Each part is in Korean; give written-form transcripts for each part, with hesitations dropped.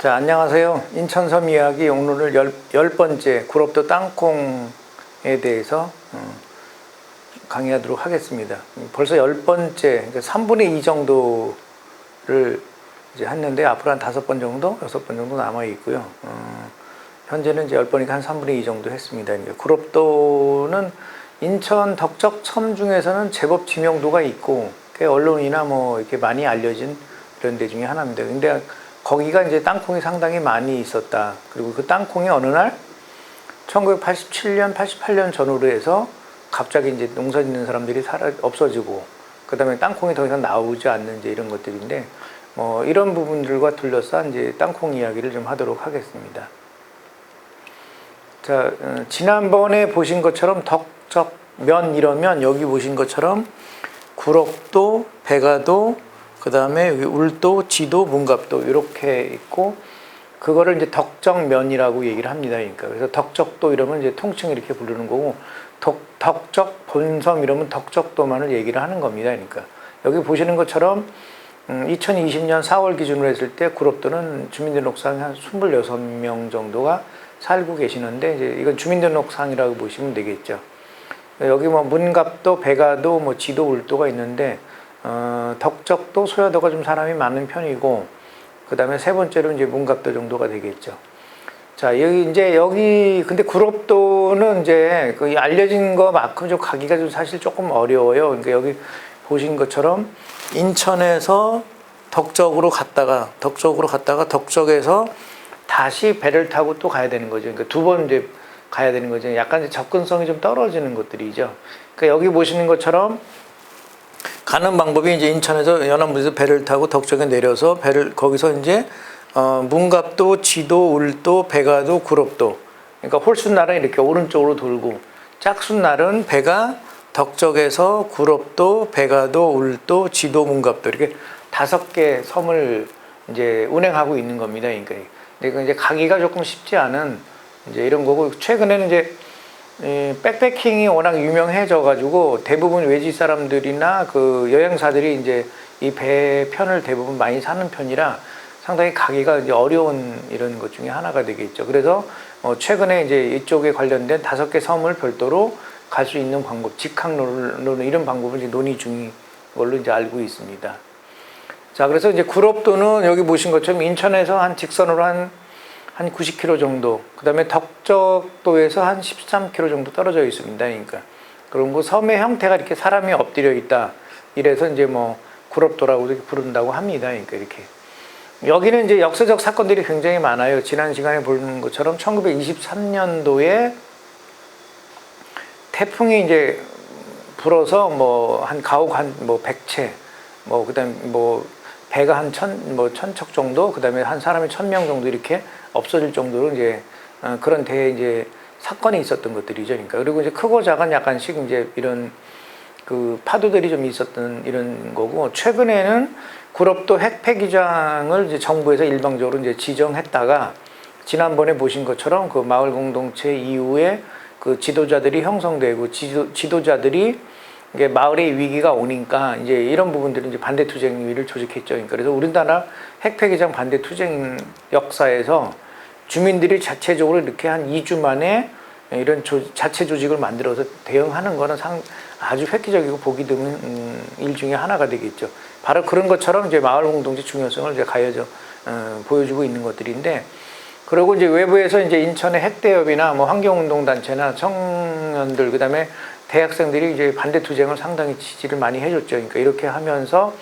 자, 안녕하세요. 인천섬 이야기 오늘 열 번째 굴업도 땅콩에 대해서 강의하도록 하겠습니다. 벌써 열 번째, 그러니까 3분의 2 정도를 이제 했는데 앞으로 한 5번 정도, 6번 정도 남아 있고요. 현재는 이제 10번이니까 한 3분의 2 정도 했습니다. 굴업도는 인천 덕적섬 중에서는 제법 지명도가 있고, 언론이나 뭐 이렇게 많이 알려진 그런 데 중에 하나입니다. 근데 거기가 이제 땅콩이 상당히 많이 있었다. 그리고 그 땅콩이 어느 날 1987년, 88년 전후로 해서 갑자기 이제 농사 짓는 사람들이 없어지고, 그 다음에 땅콩이 더 이상 나오지 않는 이제 이런 것들인데, 이런 부분들과 둘러싼 이제 땅콩 이야기를 좀 하도록 하겠습니다. 자, 지난번에 보신 것처럼 덕적면 이러면 여기 보신 것처럼 굴업도, 배가도, 그 다음에 울도, 지도, 문갑도 이렇게 있고, 그거를 이제 덕적면이라고 얘기를 합니다. 그러니까 그래서 덕적도 이러면 이제 통칭 이렇게 부르는 거고, 덕적 본섬 이러면 덕적도만을 얘기를 하는 겁니다. 그러니까 여기 보시는 것처럼 2020년 4월 기준으로 했을 때 굴업도는 주민등록상 한 26명 정도가 살고 계시는데, 이제 이건 주민등록상이라고 보시면 되겠죠. 여기 뭐 문갑도, 배가도, 뭐 지도, 울도가 있는데, 덕적도, 소여도가 좀 사람이 많은 편이고, 그 다음에 세 번째로 이제 문갑도 정도가 되겠죠. 자, 근데 굴업도는 이제 그 알려진 것만큼 좀 가기가 좀 사실 조금 어려워요. 그러니까 여기 보신 것처럼 인천에서 덕적으로 갔다가 덕적에서 다시 배를 타고 또 가야 되는 거죠. 그러니까 2번 이제 가야 되는 거죠. 약간 이제 접근성이 좀 떨어지는 것들이죠. 그러니까 여기 보시는 것처럼 가는 방법이 이제 인천에서 연안부에서 배를 타고 덕적에 내려서 거기서 이제 문갑도, 지도, 울도, 배가도, 굴업도. 그러니까 홀순날은 이렇게 오른쪽으로 돌고, 짝순날은 배가 덕적에서 굴업도, 배가도, 울도, 지도, 문갑도 이렇게 5개 섬을 이제 운행하고 있는 겁니다. 그러니까 이제 가기가 조금 쉽지 않은 이제 이런 거고, 최근에는 이제 백패킹이 워낙 유명해져 가지고 대부분 외지 사람들이나 그 여행사들이 이제 이 배편을 대부분 많이 사는 편이라 상당히 가기가 이제 어려운 이런 것 중에 하나가 되겠죠. 그래서 최근에 이제 이쪽에 관련된 5개 섬을 별도로 갈 수 있는 방법, 직항로는 이런 방법을 이제 논의 중인 걸로 이제 알고 있습니다. 자, 그래서 이제 굴업도는 여기 보신 것처럼 인천에서 한 직선으로 한 90km 정도, 그 다음에 덕적도에서 한 13km 정도 떨어져 있습니다. 그러니까 그런 거 섬의 형태가 이렇게 사람이 엎드려 있다. 이래서 이제 뭐 굴업도라고 이렇게 부른다고 합니다. 그러니까 이렇게 여기는 이제 역사적 사건들이 굉장히 많아요. 지난 시간에 본 것처럼 1923년도에 태풍이 이제 불어서 뭐 한 가옥 한 뭐 100채, 뭐 그다음 뭐 배가 한 1000척 정도, 그다음에 한 사람이 1000명 정도 이렇게 없어질 정도로 이제 그런 이제 사건이 있었던 것들이죠. 그러니까 그리고 이제 크고 작은 약간씩 이제 이런 그 파도들이 좀 있었던 이런 거고, 최근에는 굴업도 핵폐기장을 이제 정부에서 일방적으로 이제 지정했다가 지난번에 보신 것처럼 그 마을 공동체 이후에 그 지도자들이 형성되고 지도자들이 이게 마을의 위기가 오니까 이제 이런 부분들은 이제 반대 투쟁위를 조직했죠. 그러니까 그래서 우리나라 핵폐기장 반대 투쟁 역사에서 주민들이 자체적으로 이렇게 한 2주 만에 이런 자체 조직을 만들어서 대응하는 거는 아주 획기적이고 보기 드문 일 중에 하나가 되겠죠. 바로 그런 것처럼 이제 마을 공동체 중요성을 이제 가해져 보여주고 있는 것들인데, 그리고 이제 외부에서 이제 인천의 핵대협이나 뭐 환경운동단체나 청년들, 그 다음에 대학생들이 이제 반대 투쟁을 상당히 지지를 많이 해줬죠. 그러니까 이렇게 하면서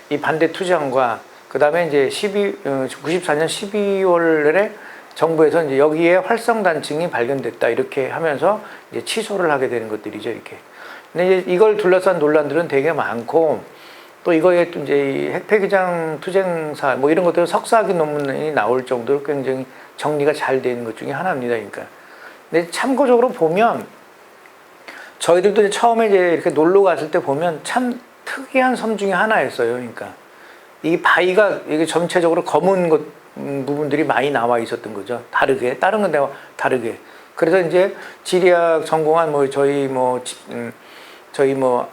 이 반대 투쟁과 그 다음에 이제 94년 12월에 정부에서 이제 여기에 활성단층이 발견됐다 이렇게 하면서 이제 취소를 하게 되는 것들이죠. 이렇게. 근데 이제 이걸 둘러싼 논란들은 되게 많고, 또 이거에 또 이제 핵폐기장 투쟁사 뭐 이런 것들은 석사학위 논문이 나올 정도로 굉장히 정리가 잘 되는 것 중에 하나입니다. 그러니까. 근데 참고적으로 보면 저희들도 이제 처음에 이제 이렇게 놀러 갔을 때 보면 참 특이한 섬 중에 하나였어요. 그러니까 이 바위가 이게 전체적으로 검은 부분들이 많이 나와 있었던 거죠. 다르게, 다른 건 내가 다르게. 그래서 이제 지리학 전공한 저희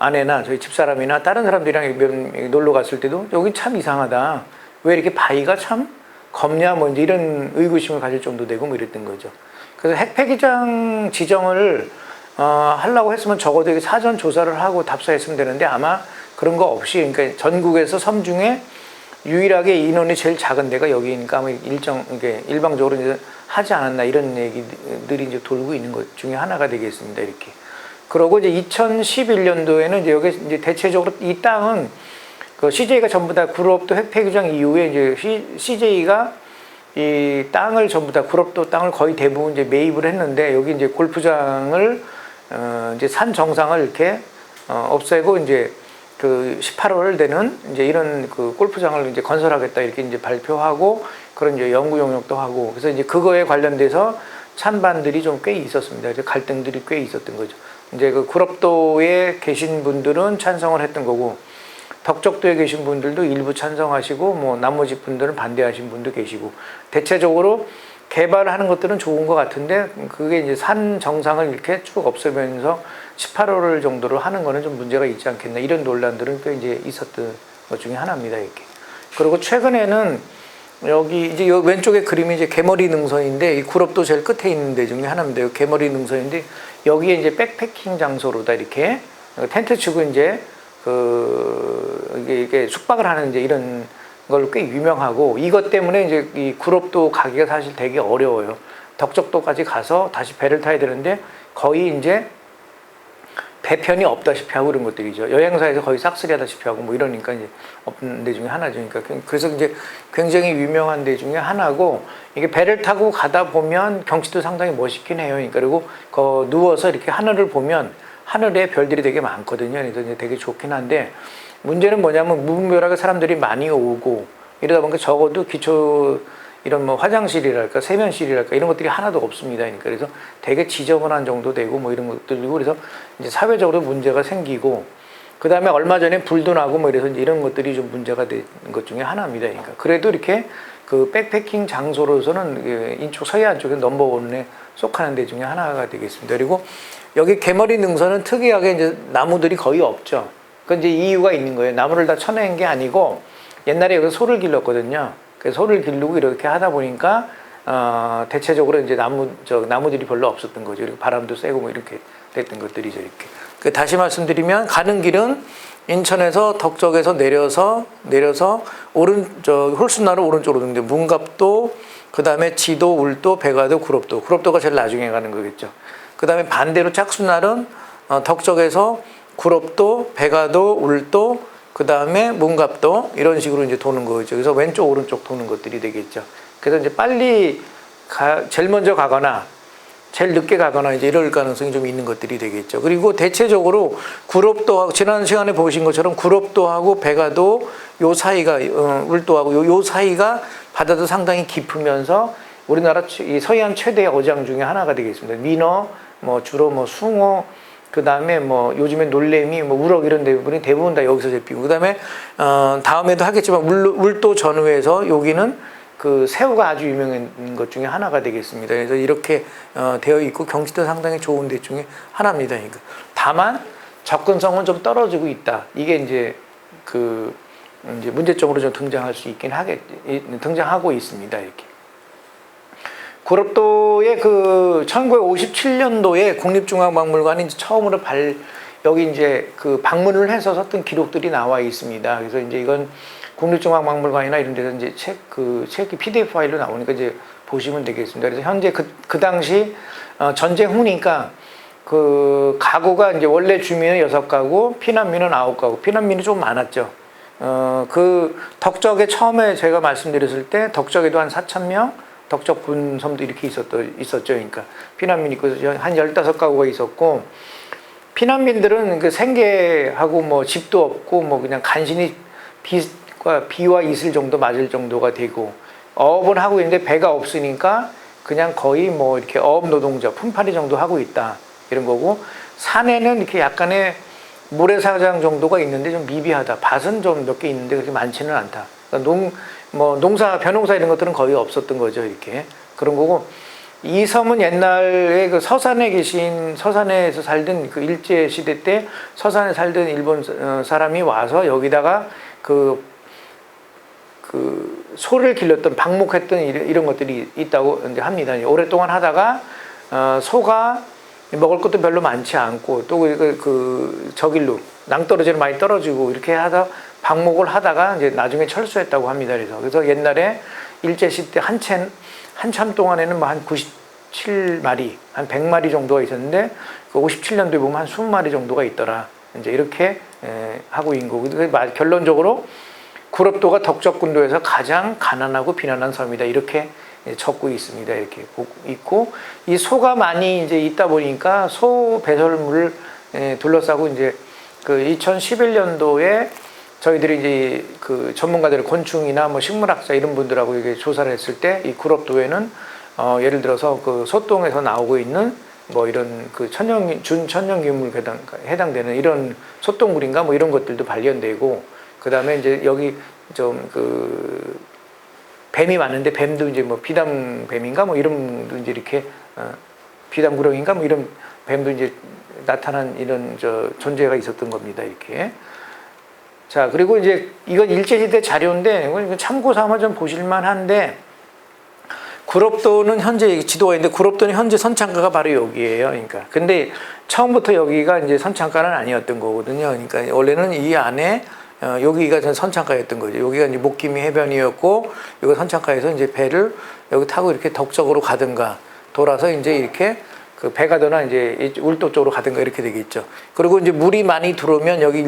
아내나 저희 집사람이나 다른 사람들이랑 놀러 갔을 때도 여기 참 이상하다. 왜 이렇게 바위가 참 겁냐 뭐 이제 이런 의구심을 가질 정도 되고 뭐 이랬던 거죠. 그래서 핵폐기장 지정을 하려고 했으면 적어도 사전 조사를 하고 답사했으면 되는데 아마 그런 거 없이 그러니까 전국에서 섬 중에 유일하게 인원이 제일 작은 데가 여기니까 아마 이게 일방적으로 이제 하지 않았나 이런 얘기들이 이제 돌고 있는 것 중에 하나가 되겠습니다. 이렇게. 그러고 이제 2011년도에는 이제 여기 이제 대체적으로 이 땅은 그 CJ가 전부 다 구럽도 핵폐기장 이후에 이제 CJ가 이 땅을 전부 다 구럽도 땅을 거의 대부분 이제 매입을 했는데 여기 이제 골프장을 이제 산 정상을 이렇게 없애고 이제 그 18월 되는 이제 이런 그 골프장을 이제 건설하겠다 이렇게 이제 발표하고 그런 이제 연구 용역도 하고 그래서 이제 그거에 관련돼서 찬반들이 좀 꽤 있었습니다. 이제 갈등들이 꽤 있었던 거죠. 이제 그 구럽도에 계신 분들은 찬성을 했던 거고 덕적도에 계신 분들도 일부 찬성하시고 뭐 나머지 분들은 반대하신 분도 계시고 대체적으로 개발하는 것들은 좋은 것 같은데 그게 이제 산 정상을 이렇게 쭉 없애면서 18호를 정도로 하는 거는 좀 문제가 있지 않겠나 이런 논란들은 꽤 이제 있었던 것 중에 하나입니다. 이렇게. 그리고 최근에는 여기 이제 요 왼쪽에 그림이 이제 개머리 능선인데 이 구럽도 제일 끝에 있는 데 중에 하나입니다. 개머리 능선인데 여기에 이제 백패킹 장소로다 이렇게 텐트 치고 이제 이게 숙박을 하는 이제 이런 걸 꽤 유명하고 이것 때문에 이제 이 구럽도 가기가 사실 되게 어려워요. 덕적도까지 가서 다시 배를 타야 되는데 거의 이제 배편이 없다시피 하고 그런 것들이죠. 여행사에서 거의 싹쓸이 하다시피 하고 뭐 이러니까 이제 없는 데 중에 하나죠. 그러니까 그래서 이제 굉장히 유명한 데 중에 하나고 이게 배를 타고 가다 보면 경치도 상당히 멋있긴 해요. 그러니까 그리고 누워서 이렇게 하늘을 보면 하늘에 별들이 되게 많거든요. 그래서 이제 되게 좋긴 한데 문제는 뭐냐면 무분별하게 사람들이 많이 오고 이러다 보니까 적어도 기초 이런 뭐 화장실이랄까 세면실이랄까 이런 것들이 하나도 없습니다. 그러니까 그래서 되게 지저분한 정도 되고 뭐 이런 것들이고 그래서 이제 사회적으로 문제가 생기고 그 다음에 얼마 전에 불도 나고 뭐 이래서 이제 이런 것들이 좀 문제가 된 것 중에 하나입니다. 그러니까 그래도 이렇게 그 백패킹 장소로서는 인쪽 서해안 쪽에 넘버원에 속하는 데 중에 하나가 되겠습니다. 그리고 여기 개머리 능선은 특이하게 이제 나무들이 거의 없죠. 그 이제 이유가 있는 거예요. 나무를 다 쳐낸 게 아니고 옛날에 여기서 소를 길렀거든요. 그래서 소를 기르고 이렇게 하다 보니까 대체적으로 이제 나무들이 별로 없었던 거죠. 그리고 바람도 세고 뭐 이렇게 됐던 것들이죠. 이렇게. 다시 말씀드리면 가는 길은 인천에서 덕적에서 내려서 홀순나루 오른쪽으로 오는데 문갑도 그다음에 지도, 울도, 백아도, 구럽도가 제일 나중에 가는 거겠죠. 그다음에 반대로 짝순날은 덕적에서 구럽도, 백아도, 울도 그다음에 문갑도 이런 식으로 이제 도는 거죠. 그래서 왼쪽 오른쪽 도는 것들이 되겠죠. 그래서 이제 빨리 제일 먼저 가거나 제일 늦게 가거나 이제 이럴 가능성이 좀 있는 것들이 되겠죠. 그리고 대체적으로 구럽도하고 지난 시간에 보신 것처럼 구럽도하고 백아도 요 사이가 울도하고 요 사이가 바다도 상당히 깊으면서 우리나라 이 서해안 최대의 어장 중에 하나가 되겠습니다. 민어, 뭐 주로 뭐 숭어 그 다음에 뭐 요즘에 놀래미, 뭐 우럭 이런 대부분 다 여기서 잡히고 그 다음에 다음에도 하겠지만 울도 전후에서 여기는 그 새우가 아주 유명한 것 중에 하나가 되겠습니다. 그래서 이렇게 되어 있고 경치도 상당히 좋은 데 중에 하나입니다. 그러니까 다만 접근성은 좀 떨어지고 있다. 이게 이제 이제 문제점으로 좀 등장하고 있습니다. 이렇게. 구럽도의 1957년도에 국립중앙박물관이 처음으로 여기 이제 방문을 해서 썼던 기록들이 나와 있습니다. 그래서 이제 이건 국립중앙박물관이나 이런 데서 이제 책이 PDF 파일로 나오니까 이제 보시면 되겠습니다. 그래서 현재 그 당시 전쟁 후니까 가구가 이제 원래 주민은 6가구, 피난민은 9가구, 피난민이 좀 많았죠. 덕적에 처음에 제가 말씀드렸을 때 덕적에도 한 4,000명, 덕적 분섬도 이렇게 있었죠. 그러니까 피난민 있고 한 15가구가 있었고 피난민들은 생계하고 뭐 집도 없고 뭐 그냥 간신히 비와 이슬 정도 맞을 정도가 되고 어업은 하고 있는데 배가 없으니까 그냥 거의 뭐 이렇게 어업 노동자 품팔이 정도 하고 있다 이런 거고 산에는 이렇게 약간의 모래사장 정도가 있는데 좀 미비하다. 밭은 좀 몇 개 있는데 그렇게 많지는 않다. 그러니까 벼농사 이런 것들은 거의 없었던 거죠. 이렇게. 그런 거고, 이 섬은 옛날에 서산에서 살던 일제시대 때 서산에 살던 일본 사람이 와서 여기다가 소를 길렀던 방목했던 이런 것들이 있다고 이제 합니다. 오랫동안 하다가 소가 먹을 것도 별로 많지 않고 또 저길로 낭떠러지로 많이 떨어지고 이렇게 하다 방목을 하다가 이제 나중에 철수했다고 합니다. 그래서 옛날에 일제시대 한참 동안에는 뭐 한 97마리, 한 100마리 정도가 있었는데 그 57년도에 보면 한 20마리 정도가 있더라. 이제 이렇게 하고 있는 거고 결론적으로 구럽도가 덕적군도에서 가장 가난하고 비난한 섬이다. 이렇게 적고 있습니다. 이렇게 있고 이 소가 많이 이제 있다 보니까 소 배설물을 둘러싸고 이제 그 2011년도에 저희들이 이제 그 전문가들 곤충이나 뭐 식물학자 이런 분들하고 이게 조사를 했을 때 이 구럽도에는 예를 들어서 그 소똥에서 나오고 있는 뭐 이런 그 준천연기물 해당되는 이런 소똥물인가 뭐 이런 것들도 발견되고 그 다음에 이제 여기 좀 그 뱀이 많은데 뱀도 이제 뭐 비담뱀인가 뭐 이런 이제 이렇게 비담구렁인가 뭐 이런 뱀도 이제 나타난 이런 존재가 있었던 겁니다. 이렇게. 자, 그리고 이제 이건 일제시대 자료인데 이건 참고 삼아 좀 보실만 한데 구럽도는 현재 지도가 있는데 구럽도는 현재 선창가가 바로 여기예요. 그러니까 근데 처음부터 여기가 이제 선창가는 아니었던 거거든요. 그러니까 원래는 이 안에 여기가 선창가였던 거죠. 여기가 이제 목기미 해변이었고 여기 선창가에서 이제 배를 여기 타고 이렇게 덕적으로 가든가 돌아서 이제 이렇게 그 배 가거나 이제 울도 쪽으로 가든가 이렇게 되겠죠. 그리고 이제 물이 많이 들어오면 여기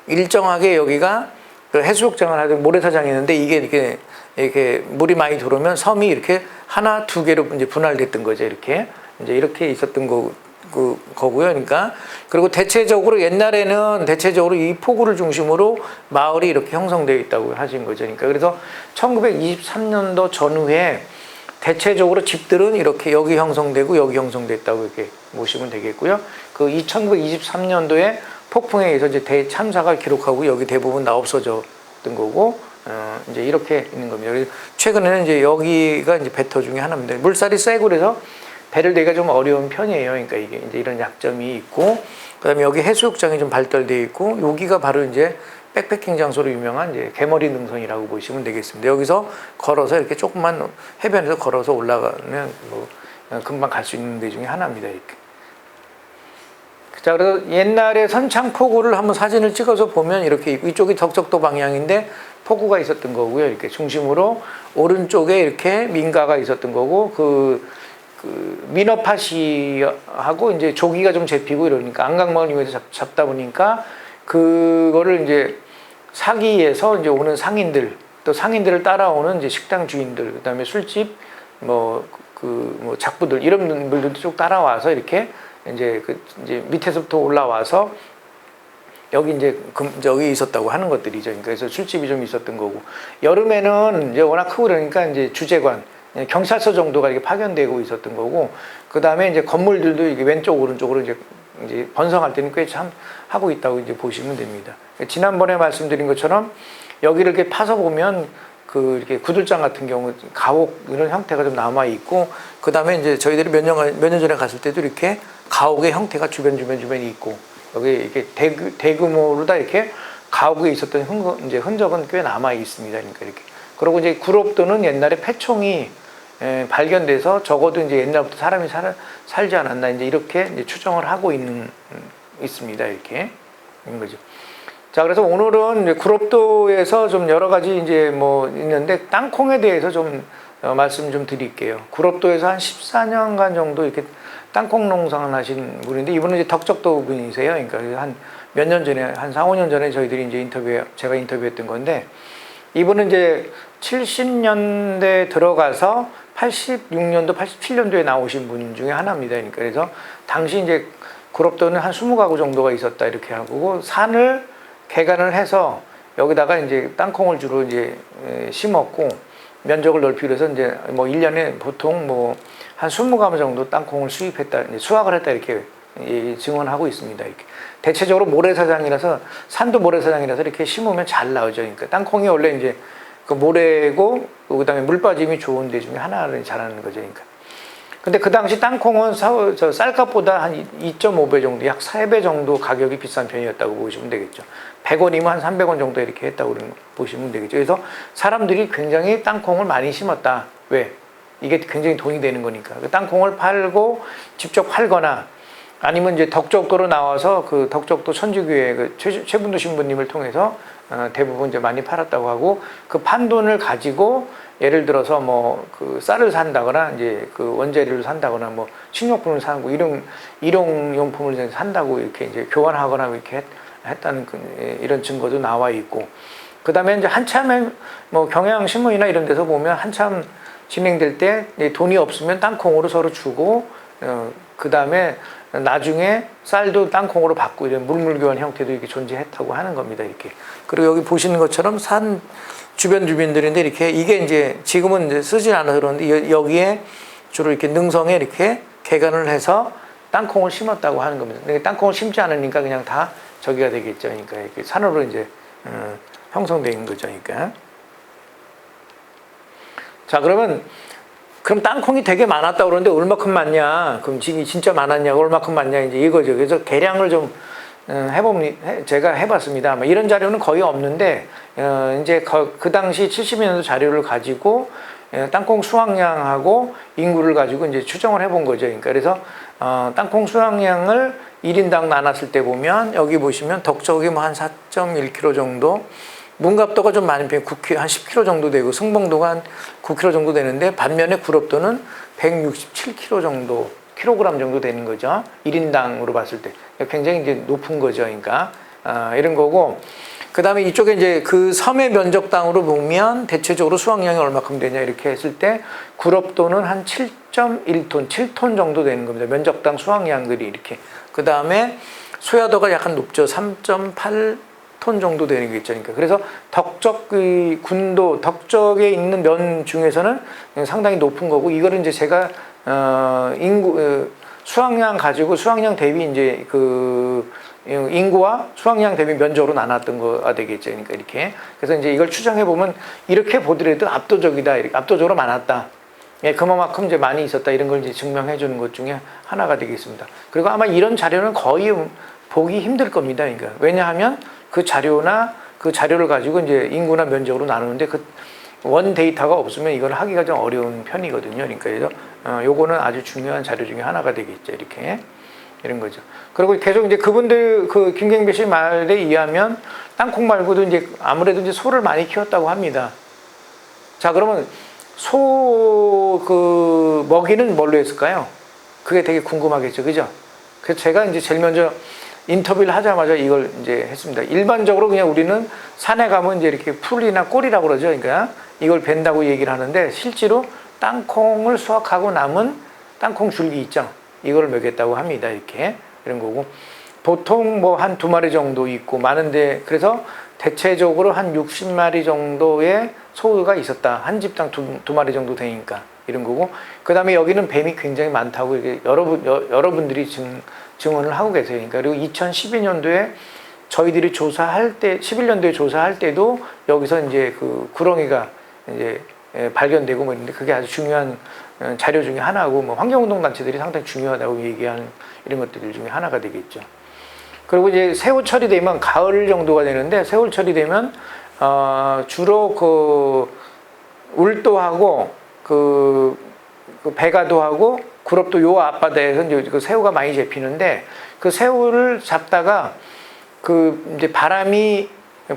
일정하게 여기가 그 해수욕장을 하든 모래사장이 있는데 이게 이렇게 물이 많이 들어오면 섬이 이렇게 하나 두 개로 이제 분할됐던 거죠. 이렇게 있었던 거고요. 그러니까 그리고 대체적으로 옛날에는 이 포구를 중심으로 마을이 이렇게 형성되어 있다고 하신 거죠. 그러니까 그래서 1923년도 전후에 대체적으로 집들은 이렇게 여기 형성되고 여기 형성됐다고 이렇게 보시면 되겠고요. 그 1923년도에 폭풍에 의해서 이제 대참사가 기록하고 여기 대부분 다 없어졌던 거고 이제 이렇게 있는 겁니다. 그래서 최근에는 이제 여기가 이제 배터 중에 하나입니다. 물살이 세고 그래서 배를 대기가 좀 어려운 편이에요. 그러니까 이게 이제 이런 약점이 있고 그다음에 여기 해수욕장이 좀 발달되어 있고 여기가 바로 이제 백패킹 장소로 유명한 이제 개머리 능선이라고 보시면 되겠습니다. 여기서 걸어서 이렇게 조금만 해변에서 걸어서 올라가면 뭐 금방 갈 수 있는 데 중에 하나입니다. 이렇게. 자, 그래서 옛날에 선창포구를 한번 사진을 찍어서 보면 이렇게 이쪽이 덕적도 방향인데 포구가 있었던 거고요. 이렇게 중심으로 오른쪽에 이렇게 민가가 있었던 거고 그 민어팥이하고 이제 조기가 좀 잡히고 이러니까 안강마을 이용해서 잡다 보니까 그거를 이제 사기 위해서 이제 오는 상인들 또 상인들을 따라오는 이제 식당 주인들 그다음에 술집 뭐 작부들 이런 분들도 쭉 따라와서 이렇게 이제 밑에서부터 올라와서 여기 이제 여기 있었다고 하는 것들이죠. 그러니까 그래서 술집이 좀 있었던 거고 여름에는 이제 워낙 크고 그러니까 이제 주재관 경찰서 정도가 이렇게 파견되고 있었던 거고 그 다음에 이제 건물들도 이게 왼쪽 오른쪽으로 이제 번성할 때는 꽤 참 하고 있다고 이제 보시면 됩니다. 지난번에 말씀드린 것처럼 여기를 이렇게 파서 보면 이렇게 구들장 같은 경우 가옥 이런 형태가 좀 남아 있고 그 다음에 이제 저희들이 몇 년 전에 갔을 때도 이렇게 가옥의 형태가 주변에 있고 여기 이렇게 대규모로 다 이렇게 가옥에 있었던 흔적은 꽤 남아 있습니다. 그러니까 이렇게. 그리고 이제 구럽도는 옛날에 폐총이 발견돼서 적어도 이제 옛날부터 사람이 살지 않았나 이제 이렇게 이제 추정을 하고 있습니다. 이렇게 있는 거죠. 자, 그래서 오늘은 이제 구럽도에서 좀 여러 가지 이제 뭐 있는데 땅콩에 대해서 좀 말씀 좀 드릴게요. 구럽도에서 한 14년간 정도 이렇게 땅콩 농사를 하신 분인데 이분은 이제 덕적도 분이세요. 그러니까 한 몇 년 전에 한 4, 5년 전에 저희들이 이제 제가 인터뷰했던 건데 이분은 이제 70년대 들어가서 86년도, 87년도에 나오신 분 중에 하나입니다. 그러니까 그래서 당시 이제 구럽도는 한 20가구 정도가 있었다 이렇게 하고 산을 개간을 해서 여기다가 이제 땅콩을 주로 이제 심었고 면적을 넓히기 위해서 이제 뭐 1년에 보통 뭐 한 20가구 정도 땅콩을 수입했다, 이제 수확을 했다 이렇게 증언하고 있습니다. 이렇게. 대체적으로 모래사장이라서 산도 모래사장이라서 이렇게 심으면 잘 나오죠. 그러니까 땅콩이 원래 이제 그 모래고 그다음에 물 빠짐이 좋은 데 중에 하나를 잘하는 거죠. 그러니까. 근데 그 당시 땅콩은 저 쌀값보다 한 2.5배 정도, 약 3배 정도 가격이 비싼 편이었다고 보시면 되겠죠. 100원이면 한 300원 정도 이렇게 했다고 보시면 되겠죠. 그래서 사람들이 굉장히 땅콩을 많이 심었다. 왜? 이게 굉장히 돈이 되는 거니까. 그 땅콩을 팔고 직접 팔거나 아니면 이제 덕적도로 나와서 그 덕적도 천주교회 그 최분도 신부님을 통해서 대부분 이제 많이 팔았다고 하고, 그 판돈을 가지고 예를 들어서 뭐 그 쌀을 산다거나 이제 그 원재료를 산다거나 뭐 식료품을 사고 일용용품을 산다고 이렇게 이제 교환하거나 이렇게 했다는 이런 증거도 나와 있고, 그 다음에 이제 한참에 뭐 경향신문이나 이런 데서 보면 한참 진행될 때 돈이 없으면 땅콩으로 서로 주고, 그 다음에 나중에 쌀도 땅콩으로 받고 이런 물물교환 형태도 이렇게 존재했다고 하는 겁니다. 이렇게. 그리고 여기 보시는 것처럼 산 주변 주민들인데 이렇게 이게 이제 지금은 이제 쓰진 않아서 그런데 여기에 주로 이렇게 능성에 이렇게 개간을 해서 땅콩을 심었다고 하는 겁니다. 근데 땅콩을 심지 않으니까 그냥 다 저기가 되겠죠. 그러니까 이렇게 산으로 이제 형성된 거죠. 그러니까. 자, 그럼 땅콩이 되게 많았다고 그러는데 얼마큼 많냐? 그럼 지금 진짜 많았냐고 얼마큼 많냐? 이제 이거죠. 그래서 계량을 좀 제가 해봤습니다. 이런 자료는 거의 없는데, 이제 그 당시 70년도 자료를 가지고 땅콩 수확량하고 인구를 가지고 이제 추정을 해본 거죠. 그러니까 그래서 땅콩 수확량을 1인당 나눴을 때 보면 여기 보시면 덕적이 뭐 한 4.1kg 정도, 문갑도가 좀 많은 편이 9kg, 한 10kg 정도 되고 승봉도가 한 9kg 정도 되는데, 반면에 구럽도는 167kg 정도, 킬로그램 정도 되는 거죠. 1인당으로 봤을 때. 굉장히 이제 높은 거죠. 그러니까 이런 거고, 그 다음에 이쪽에 이제 그 섬의 면적당으로 보면 대체적으로 수확량이 얼마큼 되냐 이렇게 했을 때 구럽도는 한 7.1톤, 7톤 정도 되는 겁니다. 면적당 수확량들이 이렇게. 그 다음에 소야도가 약간 높죠. 3.8톤 정도 되는 게 있죠. 그러니까 그래서 덕적 그 군도 덕적에 있는 면 중에서는 상당히 높은 거고, 이거를 이제 제가 수확량 가지고 수확량 대비 이제 그 인구와 수확량 대비 면적으로 나눴던 거가 되겠죠. 그러니까 이렇게. 그래서 이제 이걸 추정해 보면 이렇게 보더라도 압도적이다, 이렇게 압도적으로 많았다. 예, 그만큼 이제 많이 있었다, 이런 걸 이제 증명해 주는 것 중에 하나가 되겠습니다. 그리고 아마 이런 자료는 거의 보기 힘들 겁니다. 그러니까 왜냐하면 그 자료나 그 자료를 가지고 이제 인구나 면적으로 나누는데 그 원 데이터가 없으면 이걸 하기가 좀 어려운 편이거든요. 그러니까 그래서 요거는 아주 중요한 자료 중에 하나가 되겠죠. 이렇게 이런 거죠. 그리고 계속 이제 그분들 그 김경배 씨 말에 의하면 땅콩 말고도 이제 아무래도 이제 소를 많이 키웠다고 합니다. 자, 그러면 소 그 먹이는 뭘로 했을까요? 그게 되게 궁금하겠죠, 그죠? 그래서 제가 이제 제일 먼저 인터뷰를 하자마자 이걸 이제 했습니다. 일반적으로 그냥 우리는 산에 가면 이제 이렇게 풀이나 꼴이라고 그러죠. 그러니까 이걸 벤다고 얘기를 하는데, 실제로 땅콩을 수확하고 남은 땅콩 줄기 있죠. 이걸 먹였다고 합니다. 이렇게 이런 거고, 보통 뭐 한 2마리 정도 있고 많은데, 그래서 대체적으로 한 60마리 정도의 소가 있었다. 한 집당 두 마리 정도 되니까 이런 거고, 그 다음에 여기는 뱀이 굉장히 많다고 이렇게 여러분들이 증언을 하고 계세요. 그러니까 그리고 2012년도에 저희들이 조사할 때, 11년도에 조사할 때도 여기서 이제 그 구렁이가 이제 발견되고 뭐 있는데, 그게 아주 중요한 자료 중에 하나고, 뭐 환경운동 단체들이 상당히 중요하다고 얘기하는 이런 것들 중에 하나가 되겠죠. 그리고 이제 새우철이 되면 가을 정도가 되는데, 새우철이 되면 주로 그 울도하고 그 백아도하고 구럽도 요 앞바다에서 이제 그 새우가 많이 잡히는데, 그 새우를 잡다가 그 이제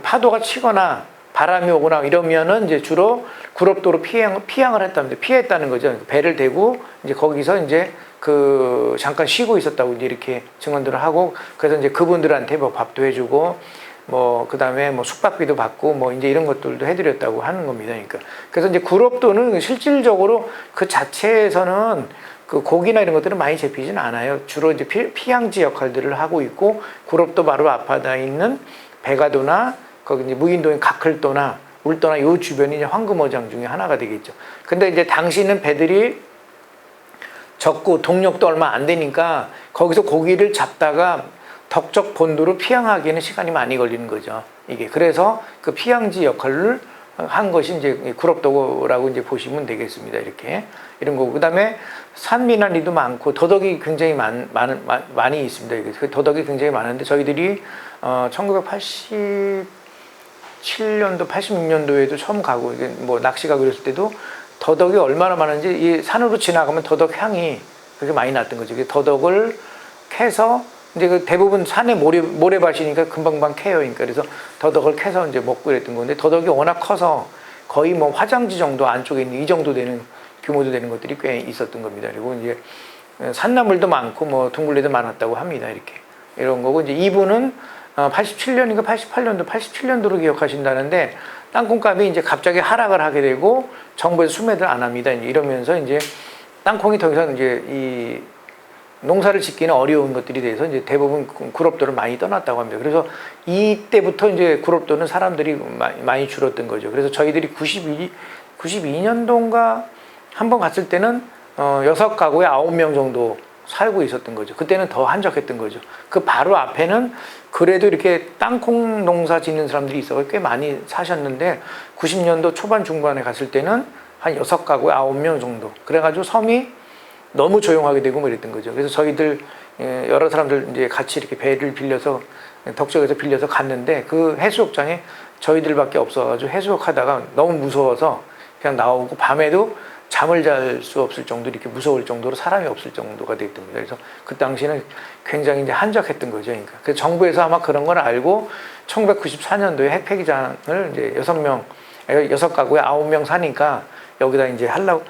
파도가 치거나 바람이 오거나 이러면은 이제 주로 구럽도로 피항을 했답니다. 피했다는 거죠. 배를 대고 이제 거기서 이제 그 잠깐 쉬고 있었다고 이제 이렇게 증언들을 하고, 그래서 이제 그분들한테 뭐 밥도 해주고 뭐 그다음에 뭐 숙박비도 받고 뭐 이제 이런 것들도 해드렸다고 하는 겁니다. 그러니까 그래서 이제 구럽도는 실질적으로 그 자체에서는 그 고기나 이런 것들은 많이 잡히지는 않아요. 주로 이제 피양지 역할들을 하고 있고, 구럽도 바로 앞바다에 있는 백아도나 거기 이제 무인도인 가클도나 울도나 요 주변이 이제 황금어장 중에 하나가 되겠죠. 근데 이제 당시는 배들이 적고 동력도 얼마 안 되니까 거기서 고기를 잡다가 덕적 본도로 피항하기에는 시간이 많이 걸리는 거죠. 이게 그래서 그 피항지 역할을 한 것이 이제 구럽도라고 이제 보시면 되겠습니다. 이렇게 이런 거고 그다음에 산미나리도 많고 더덕이 굉장히 많이 있습니다. 그 더덕이 굉장히 많은데 저희들이 1987년도 86년도에도 처음 가고 이게 뭐 낚시 가고 그랬을 때도 더덕이 얼마나 많은지 이 산으로 지나가면 더덕 향이 그렇게 많이 났던 거죠. 더덕을 캐서 이제 그 대부분 산에 모래밭이니까 금방금방 캐요. 그러니까 그래서 더덕을 캐서 이제 먹고 이랬던 건데 더덕이 워낙 커서 거의 뭐 화장지 정도 안쪽에 있는 이 정도 되는 규모도 되는 것들이 꽤 있었던 겁니다. 그리고 이제 산나물도 많고 뭐 둥글레도 많았다고 합니다. 이렇게 이런 거고 이제 이분은 87년인가 87년도로 기억하신다는데 땅콩값이 이제 갑자기 하락을 하게 되고 정부에서 수매를 안 합니다. 이러면서 이제 땅콩이 더 이상 이제 이 농사를 짓기는 어려운 것들이 돼서 이제 대부분 구럽도를 많이 떠났다고 합니다. 그래서 이때부터 이제 구럽도는 사람들이 많이 줄었던 거죠. 그래서 저희들이 92년도인가 한번 갔을 때는 6가구에 9명 정도 살고 있었던 거죠. 그때는 더 한적했던 거죠. 그 바로 앞에는 그래도 이렇게 땅콩 농사 짓는 사람들이 있어서 꽤 많이 사셨는데 90년도 초반 중반에 갔을 때는 한 6가구에 9명 정도. 그래가지고 섬이 너무 조용하게 되고 뭐 이랬던 거죠. 그래서 저희들 여러 사람들 이제 같이 이렇게 배를 빌려서 덕적에서 빌려서 갔는데 그 해수욕장에 저희들밖에 없어가지고 해수욕하다가 너무 무서워서 그냥 나오고 밤에도 잠을 잘 수 없을 정도로 이렇게 무서울 정도로 사람이 없을 정도가 됐던 거죠. 그래서 그 당시에는 굉장히 이제 한적했던 거죠. 그러니까 그래서 정부에서 아마 그런 걸 알고 1994년도에 핵폐기장을 이제 6가구에 9명 사니까 여기다 이제 하려고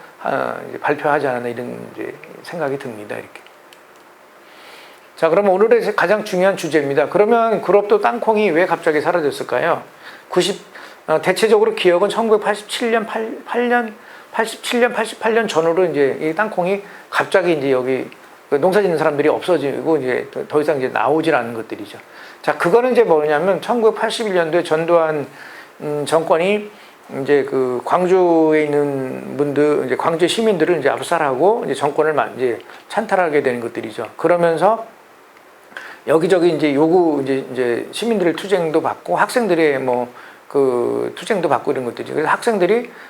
이제 발표하지 않았나 이런 이제 생각이 듭니다. 이렇게. 자, 그러면 오늘의 가장 중요한 주제입니다. 그러면 구럽도 땅콩이 왜 갑자기 사라졌을까요? 대체적으로 기억은 1987년, 88년 전후로 이제 이 땅콩이 갑자기 이제 여기 농사 짓는 사람들이 없어지고 이제 더 이상 이제 나오질 않는 것들이죠. 자, 그거는 이제 뭐냐면 1981년도에 전두환 정권이 이제 그 광주에 있는 분들, 이제 광주 시민들을 이제 압살하고 이제 정권을 이제 찬탈하게 되는 것들이죠. 그러면서 여기저기 이제 요구 이제 시민들의 투쟁도 받고 학생들의 뭐 그 투쟁도 받고 이런 것들이죠. 그래서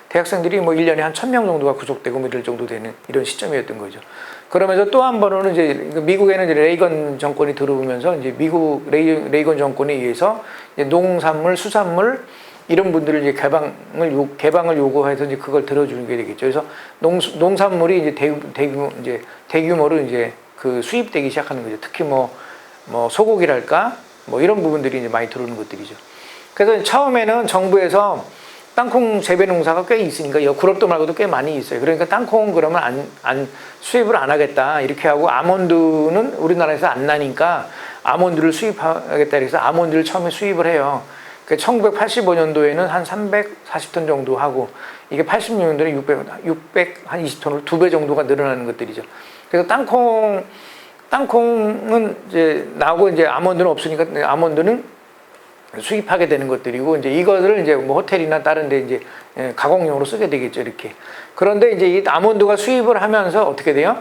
대학생들이 뭐 1년에 한 1000명 정도가 구속되고 뭐 이럴 정도 되는 이런 시점이었던 거죠. 그러면서 또 한 번은 이제 미국에는 이제 레이건 정권이 들어오면서 이제 미국 레이건 정권에 의해서 이제 농산물, 수산물 이런 분들을 이제 개방을 요구해서 이제 그걸 들어주게 되겠죠. 그래서 농산물이 이제 대규모로 이제 그 수입되기 시작하는 거죠. 특히 뭐 소고기랄까 뭐 이런 부분들이 이제 많이 들어오는 것들이죠. 그래서 처음에는 정부에서 땅콩 재배 농사가 꽤 있으니까 구럽도 말고도 꽤 많이 있어요. 그러니까 땅콩 그러면 수입을 안 하겠다 이렇게 하고 아몬드는 우리나라에서 안 나니까 아몬드를 수입하겠다 그래서 아몬드를 처음에 수입을 해요. 1985년도에는 한 340톤 정도 하고 이게 86년도에 620톤으로 2배 정도가 늘어나는 것들이죠. 그래서 땅콩은 이제 나오고 이제 아몬드는 없으니까 아몬드는 수입하게 되는 것들이고 이제 이것을 이제 뭐 호텔이나 다른 데 이제 가공용으로 쓰게 되겠죠. 이렇게. 그런데 이제 이 아몬드가 수입을 하면서 어떻게 돼요?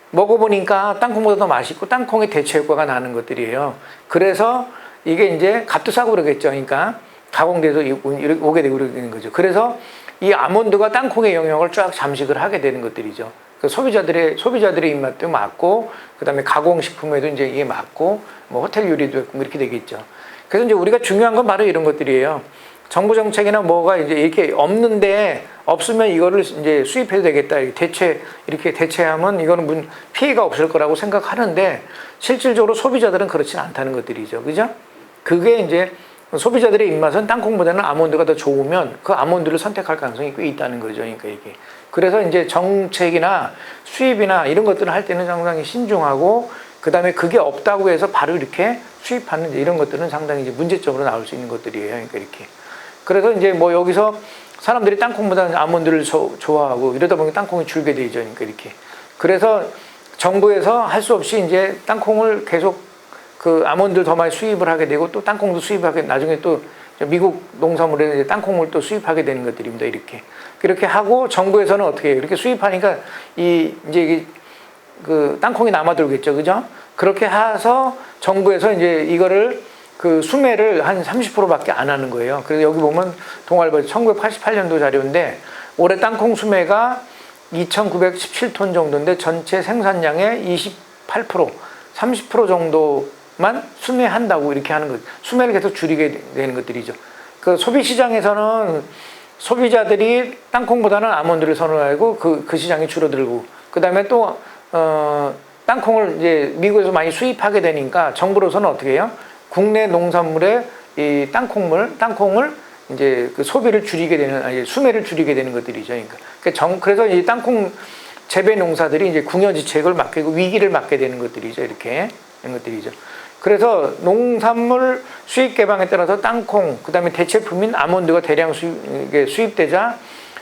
먹어보니까 땅콩보다 더 맛있고 땅콩의 대체 효과가 나는 것들이에요. 그래서 이게 이제 값도 싸고 그러겠죠. 그러니까 가공돼서 오게 되고 그러는 거죠. 그래서 이 아몬드가 땅콩의 영역을 쫙 잠식을 하게 되는 것들이죠. 그 소비자들의 입맛도 맞고, 그 다음에 가공식품에도 이제 이게 맞고, 뭐 호텔 요리도 있고 이렇게 되겠죠. 그래서 이제 우리가 중요한 건 바로 이런 것들이에요. 정부 정책이나 뭐가 이제 이렇게 없으면 이거를 이제 수입해도 되겠다. 이렇게 대체하면 이거는 피해가 없을 거라고 생각하는데 실질적으로 소비자들은 그렇지는 않다는 것들이죠. 그죠? 그게 이제 소비자들의 입맛은 땅콩보다는 아몬드가 더 좋으면 그 아몬드를 선택할 가능성이 꽤 있다는 거죠. 그러니까 이게. 그래서 이제 정책이나 수입이나 이런 것들을 할 때는 상당히 신중하고 그 다음에 그게 없다고 해서 바로 이렇게 수입하는 이런 것들은 상당히 이제 문제점으로 나올 수 있는 것들이에요. 그러니까 이렇게. 그래서 이제 뭐 여기서 사람들이 땅콩보다는 아몬드를 좋아하고 이러다 보니 땅콩이 줄게 되죠. 그러니까 이렇게. 그래서 정부에서 할 수 없이 이제 땅콩을 계속 그 아몬드를 더 많이 수입을 하게 되고 또 땅콩도 수입하게 나중에 또 미국 농산물에는 이제 땅콩을 또 수입하게 되는 것들입니다. 이렇게. 그렇게 하고 정부에서는 어떻게 해요? 이렇게 수입하니까 이제 그 땅콩이 남아돌겠죠. 그죠? 그렇게 해서 정부에서 이제 이거를 그 수매를 한 30%밖에 안 하는 거예요. 그래서 여기 보면 동아일보 1988년도 자료인데 올해 땅콩 수매가 2,917톤 정도인데 전체 생산량의 28%, 30% 정도만 수매한다고 이렇게 하는 거죠. 수매를 계속 줄이게 되는 것들이죠. 그 소비 시장에서는 소비자들이 땅콩보다는 아몬드를 선호하고 그 시장이 줄어들고, 그 다음에 또 땅콩을 이제 미국에서 많이 수입하게 되니까 정부로서는 어떻게 해요? 국내 농산물의 이 땅콩을 이제 그 소비를 줄이게 되는, 아니 수매를 줄이게 되는 것들이죠. 그러니까 그래서 이 땅콩 재배 농사들이 이제 궁여지책을 맞게, 위기를 맞게 되는 것들이죠. 이렇게 이런 것들이죠. 그래서 농산물 수입 개방에 따라서 땅콩, 그다음에 대체품인 아몬드가 대량 수입되자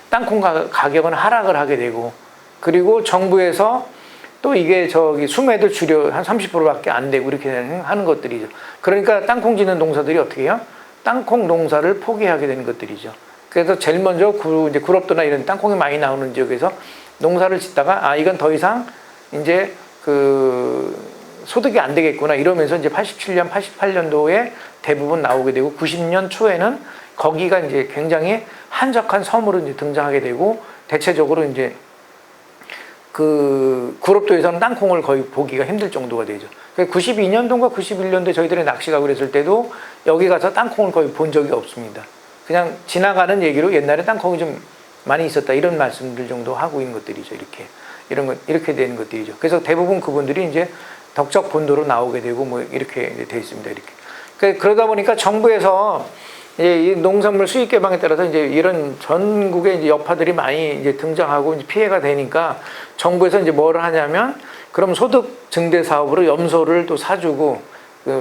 땅콩 가격은 하락을 하게 되고, 그리고 정부에서 또 이게 수매도 줄여 한 30%밖에 안 되고 이렇게 하는 것들이죠. 그러니까 땅콩 짓는 농사들이 어떻게 해요? 땅콩 농사를 포기하게 되는 것들이죠. 그래서 제일 먼저 이제 구럽도나 이런 땅콩이 많이 나오는 지역에서 농사를 짓다가 이건 더 이상 이제 소득이 안 되겠구나 이러면서 이제 87년, 88년도에 대부분 나오게 되고 90년 초에는 거기가 이제 굉장히 한적한 섬으로 이제 등장하게 되고 대체적으로 이제 구럽도에서는 땅콩을 거의 보기가 힘들 정도가 되죠. 92년도인가 91년도에 저희들이 낚시 가고 그랬을 때도 여기 가서 땅콩을 거의 본 적이 없습니다. 그냥 지나가는 얘기로 옛날에 땅콩이 좀 많이 있었다 이런 말씀들 정도 하고 있는 것들이죠. 이렇게 되는 것들이죠. 그래서 대부분 그분들이 이제 덕적 본도로 나오게 되고 뭐 이렇게 돼 있습니다. 이렇게. 그러다 보니까 정부에서 이 농산물 수입 개방에 따라서 이제 이런 전국의 이제 여파들이 많이 이제 등장하고 이제 피해가 되니까 정부에서 이제 뭐를 하냐면 그럼 소득 증대 사업으로 염소를 또 사주고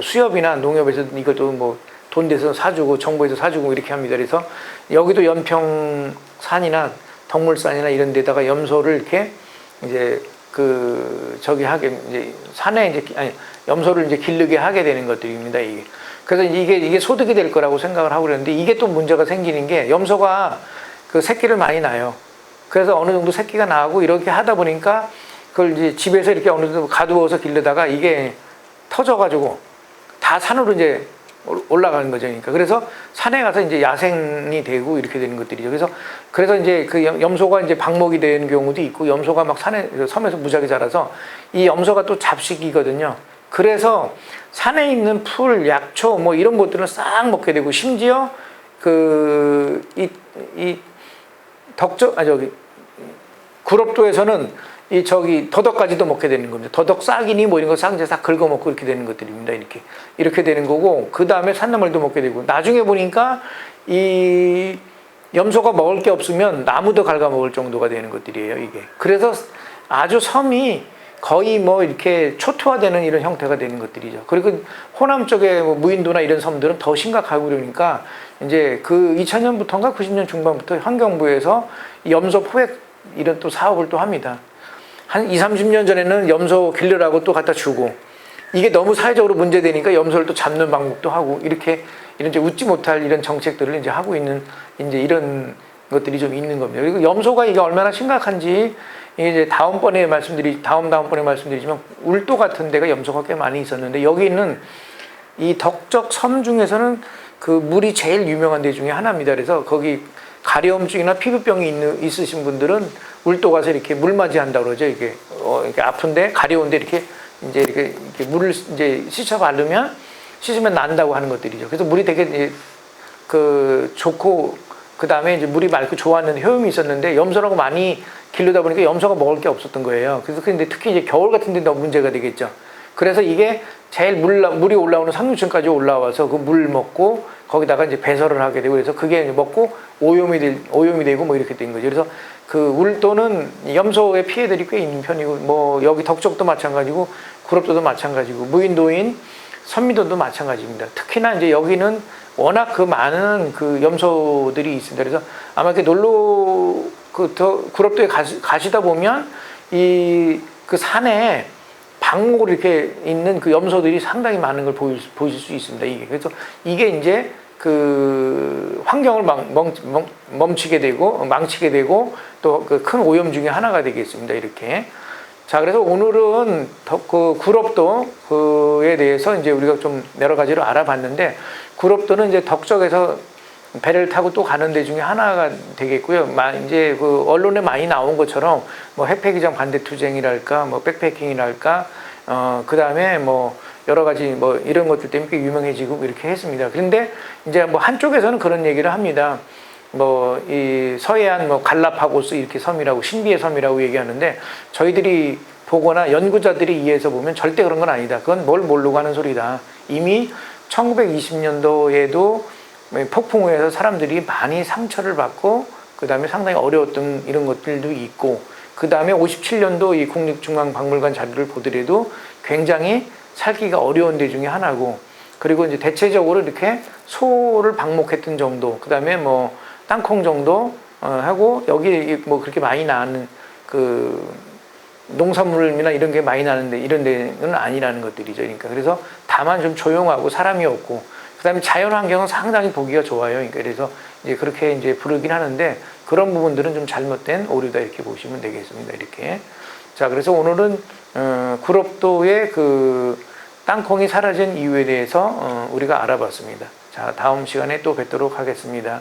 수협이나 농협에서 이걸 또 뭐 돈 내서 사주고 정부에서 사주고 이렇게 합니다. 그래서 여기도 연평산이나 덕물산이나 이런 데다가 염소를 이렇게 이제 이제 산에 이제 염소를 이제 기르게 하게 되는 것들입니다. 이게. 그래서 이게 소득이 될 거라고 생각을 하고 그랬는데 이게 또 문제가 생기는 게 염소가 그 새끼를 많이 낳아요. 그래서 어느 정도 새끼가 나고 이렇게 하다 보니까 그걸 이제 집에서 이렇게 어느 정도 가두어서 기르다가 이게 터져가지고 다 산으로 이제 올라가는 거죠. 그러니까. 그래서 산에 가서 이제 야생이 되고 이렇게 되는 것들이죠. 그래서 이제 그 염소가 이제 방목이 되는 경우도 있고 염소가 막 섬에서 무지하게 자라서 이 염소가 또 잡식이거든요. 그래서 산에 있는 풀, 약초 뭐 이런 것들은 싹 먹게 되고 심지어 구럽도에서는 더덕까지도 먹게 되는 겁니다. 더덕 싹이니 뭐 이런 거 싹 이제 싹 긁어먹고 이렇게 되는 것들입니다. 이렇게 되는 거고, 그 다음에 산나물도 먹게 되고, 나중에 보니까 이 염소가 먹을 게 없으면 나무도 갉아먹을 정도가 되는 것들이에요, 이게. 그래서 아주 섬이 거의 뭐 이렇게 초토화되는 이런 형태가 되는 것들이죠. 그리고 호남 쪽에 뭐 무인도나 이런 섬들은 더 심각하고 그러니까 이제 2000년부터인가 90년 중반부터 환경부에서 염소 포획 이런 또 사업을 또 합니다. 한 20, 30년 전에는 염소 길러라고 또 갖다 주고 이게 너무 사회적으로 문제되니까 염소를 또 잡는 방법도 하고 이런 이제 웃지 못할 이런 정책들을 이제 하고 있는 이제 이런 것들이 좀 있는 겁니다. 그리고 염소가 이게 얼마나 심각한지 이제 다음번에 말씀드리지만 울도 같은 데가 염소가 꽤 많이 있었는데 여기 있는 이 덕적 섬 중에서는 그 물이 제일 유명한 데 중에 하나입니다. 그래서 거기 가려움증이나 피부병이 있으신 분들은 울도 가서 이렇게 물맞이 한다고 그러죠. 이렇게 아픈데 가려운데 이렇게 물을 이제 씻으면 난다고 하는 것들이죠. 그래서 물이 되게 좋고 그 다음에 이제 물이 맑고 좋았는데 효험이 있었는데 염소라고 많이 기르다 보니까 염소가 먹을 게 없었던 거예요. 그래서 근데 특히 이제 겨울 같은 데 너무 문제가 되겠죠. 그래서 이게 제일 물이 올라오는 3층까지 올라와서 그 물 먹고 거기다가 이제 배설을 하게 되고 그래서 그게 먹고 오염이 되고 뭐 이렇게 된 거죠. 그래서 그 울도는 염소의 피해들이 꽤 있는 편이고 뭐 여기 덕적도 마찬가지고 구럽도도 마찬가지고 무인도인 선미도도 마찬가지입니다. 특히나 이제 여기는 워낙 많은 염소들이 있습니다. 그래서 아마 이렇게 구럽도에 가시다 보면 그 산에 방목으로 이렇게 있는 그 염소들이 상당히 많은 걸 보실 수 있습니다. 그래서 이게 이제 환경을 망치게 되고 또 큰 오염 중에 하나가 되겠습니다. 이렇게. 자, 그래서 오늘은 그 구럽도에 대해서 이제 우리가 좀 여러 가지로 알아봤는데, 구럽도는 이제 덕적에서 배를 타고 또 가는 데 중에 하나가 되겠고요. 이제 그 언론에 많이 나온 것처럼 뭐 핵폐기장 반대 투쟁이랄까, 뭐 백패킹이랄까, 그 다음에 뭐 여러 가지 뭐 이런 것들 때문에 꽤 유명해지고 이렇게 했습니다. 그런데 이제 뭐 한쪽에서는 그런 얘기를 합니다. 뭐 이 서해안 뭐 갈라파고스 이렇게 섬이라고, 신비의 섬이라고 얘기하는데, 저희들이 보거나 연구자들이 이해해서 보면 절대 그런 건 아니다. 그건 뭘 모르고 하는 소리다. 이미 1920년도에도 폭풍우에서 사람들이 많이 상처를 받고, 그 다음에 상당히 어려웠던 이런 것들도 있고, 그 다음에 57년도 이 국립중앙박물관 자료를 보더라도 굉장히 살기가 어려운 데 중에 하나고, 그리고 이제 대체적으로 이렇게 소를 방목했던 정도, 그 다음에 뭐 땅콩 정도 하고, 여기 뭐 그렇게 많이 나는 그 농산물이나 이런 게 많이 나는데, 이런 데는 아니라는 것들이죠. 그러니까 그래서 다만 좀 조용하고 사람이 없고, 그 다음에 자연 환경은 상당히 보기가 좋아요. 그러니까 그래서 이제 그렇게 이제 부르긴 하는데, 그런 부분들은 좀 잘못된 오류다 이렇게 보시면 되겠습니다. 이렇게. 자, 그래서 오늘은 구럽도의 그 땅콩이 사라진 이유에 대해서 우리가 알아봤습니다. 자, 다음 시간에 또 뵙도록 하겠습니다.